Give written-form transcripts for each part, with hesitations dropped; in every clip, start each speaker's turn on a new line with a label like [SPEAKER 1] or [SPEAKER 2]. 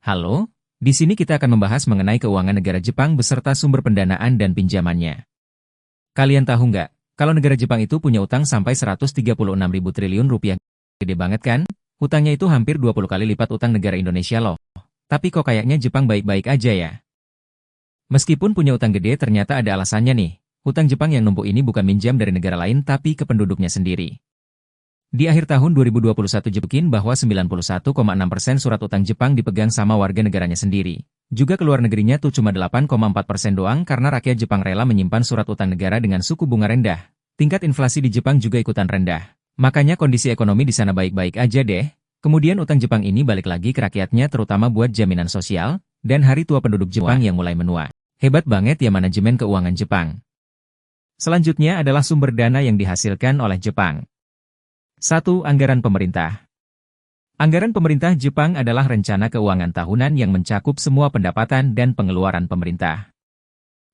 [SPEAKER 1] Halo, di sini kita akan membahas mengenai keuangan negara Jepang beserta sumber pendanaan dan pinjamannya. Kalian tahu nggak, kalau negara Jepang itu punya utang sampai 136.000 triliun rupiah. Gede banget kan? Hutangnya itu hampir 20 kali lipat utang negara Indonesia loh. Tapi kok kayaknya Jepang baik-baik aja ya? Meskipun punya utang gede, ternyata ada alasannya nih. Hutang Jepang yang numpuk ini bukan minjam dari negara lain tapi ke penduduknya sendiri. Di akhir tahun 2021 Jepekin bahwa 91,6% surat utang Jepang dipegang sama warga negaranya sendiri. Juga keluar negerinya tuh cuma 8,4% doang karena rakyat Jepang rela menyimpan surat utang negara dengan suku bunga rendah. Tingkat inflasi di Jepang juga ikutan rendah. Makanya kondisi ekonomi di sana baik-baik aja deh. Kemudian utang Jepang ini balik lagi ke rakyatnya terutama buat jaminan sosial dan hari tua penduduk Jepang yang mulai menua. Hebat banget ya manajemen keuangan Jepang. Selanjutnya adalah sumber dana yang dihasilkan oleh Jepang. 1. Anggaran pemerintah. Anggaran pemerintah Jepang adalah rencana keuangan tahunan yang mencakup semua pendapatan dan pengeluaran pemerintah.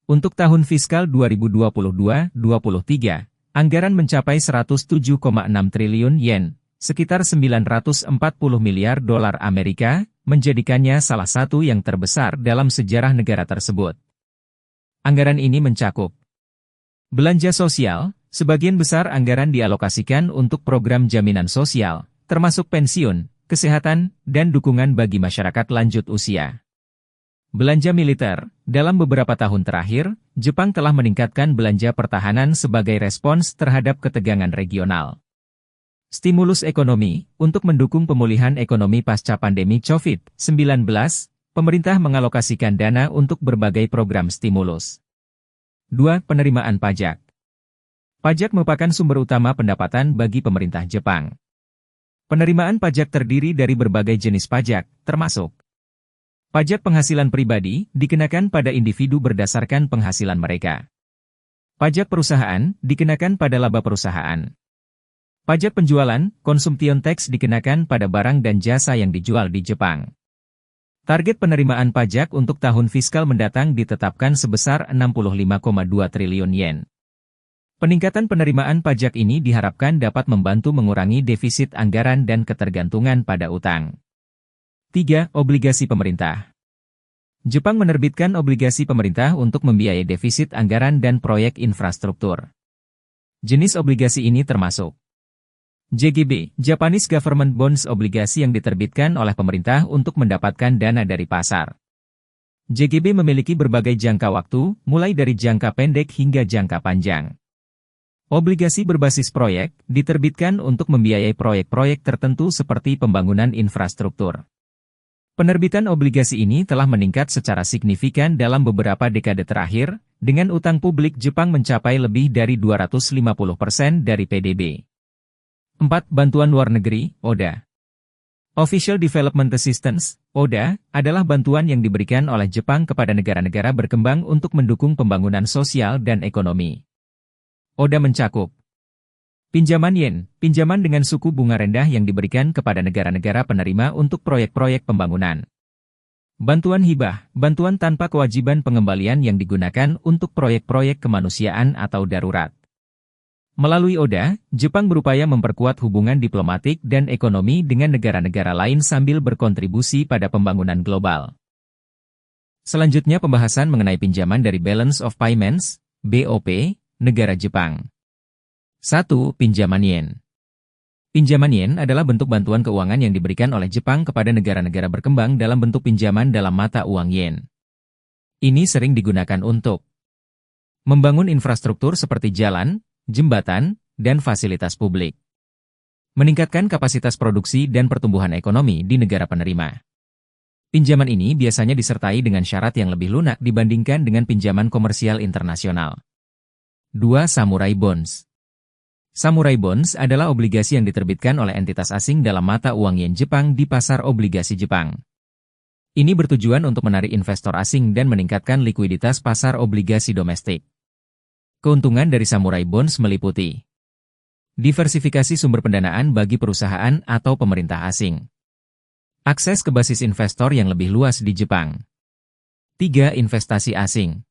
[SPEAKER 1] Untuk tahun fiskal 2022-23, anggaran mencapai 107,6 triliun yen, sekitar 940 miliar dolar Amerika, menjadikannya salah satu yang terbesar dalam sejarah negara tersebut. Anggaran ini mencakup belanja sosial. Sebagian besar anggaran dialokasikan untuk program jaminan sosial, termasuk pensiun, kesehatan, dan dukungan bagi masyarakat lanjut usia. Belanja militer. Dalam beberapa tahun terakhir, Jepang telah meningkatkan belanja pertahanan sebagai respons terhadap ketegangan regional. Stimulus ekonomi. Untuk mendukung pemulihan ekonomi pasca pandemi COVID-19, pemerintah mengalokasikan dana untuk berbagai program stimulus. 2. Penerimaan pajak. Pajak merupakan sumber utama pendapatan bagi pemerintah Jepang. Penerimaan pajak terdiri dari berbagai jenis pajak, termasuk pajak penghasilan pribadi, dikenakan pada individu berdasarkan penghasilan mereka. Pajak perusahaan, dikenakan pada laba perusahaan. Pajak penjualan, consumption tax dikenakan pada barang dan jasa yang dijual di Jepang. Target penerimaan pajak untuk tahun fiskal mendatang ditetapkan sebesar 65,2 triliun yen. Peningkatan penerimaan pajak ini diharapkan dapat membantu mengurangi defisit anggaran dan ketergantungan pada utang. 3. Obligasi pemerintah. Jepang menerbitkan obligasi pemerintah untuk membiayai defisit anggaran dan proyek infrastruktur. Jenis obligasi ini termasuk JGB, Japanese Government Bonds, obligasi yang diterbitkan oleh pemerintah untuk mendapatkan dana dari pasar. JGB memiliki berbagai jangka waktu, mulai dari jangka pendek hingga jangka panjang. Obligasi berbasis proyek, diterbitkan untuk membiayai proyek-proyek tertentu seperti pembangunan infrastruktur. Penerbitan obligasi ini telah meningkat secara signifikan dalam beberapa dekade terakhir, dengan utang publik Jepang mencapai lebih dari 250% dari PDB. 4. Bantuan luar negeri, ODA. Official Development Assistance, ODA, adalah bantuan yang diberikan oleh Jepang kepada negara-negara berkembang untuk mendukung pembangunan sosial dan ekonomi. ODA mencakup pinjaman yen, pinjaman dengan suku bunga rendah yang diberikan kepada negara-negara penerima untuk proyek-proyek pembangunan. Bantuan hibah, bantuan tanpa kewajiban pengembalian yang digunakan untuk proyek-proyek kemanusiaan atau darurat. Melalui ODA, Jepang berupaya memperkuat hubungan diplomatik dan ekonomi dengan negara-negara lain sambil berkontribusi pada pembangunan global. Selanjutnya pembahasan mengenai pinjaman dari Balance of Payments, BOP, negara Jepang. 1. Pinjaman yen. Pinjaman yen adalah bentuk bantuan keuangan yang diberikan oleh Jepang kepada negara-negara berkembang dalam bentuk pinjaman dalam mata uang yen. Ini sering digunakan untuk membangun infrastruktur seperti jalan, jembatan, dan fasilitas publik. Meningkatkan kapasitas produksi dan pertumbuhan ekonomi di negara penerima. Pinjaman ini biasanya disertai dengan syarat yang lebih lunak dibandingkan dengan pinjaman komersial internasional. 2. Samurai Bonds. Samurai Bonds adalah obligasi yang diterbitkan oleh entitas asing dalam mata uang yen Jepang di pasar obligasi Jepang. Ini bertujuan untuk menarik investor asing dan meningkatkan likuiditas pasar obligasi domestik. Keuntungan dari Samurai Bonds meliputi diversifikasi sumber pendanaan bagi perusahaan atau pemerintah asing. Akses ke basis investor yang lebih luas di Jepang. 3. Investasi asing.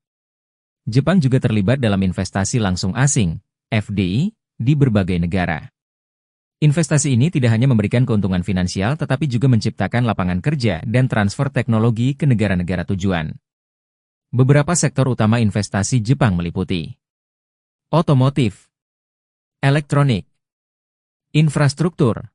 [SPEAKER 1] Jepang juga terlibat dalam investasi langsung asing, FDI, di berbagai negara. Investasi ini tidak hanya memberikan keuntungan finansial tetapi juga menciptakan lapangan kerja dan transfer teknologi ke negara-negara tujuan. Beberapa sektor utama investasi Jepang meliputi otomotif, elektronik, infrastruktur,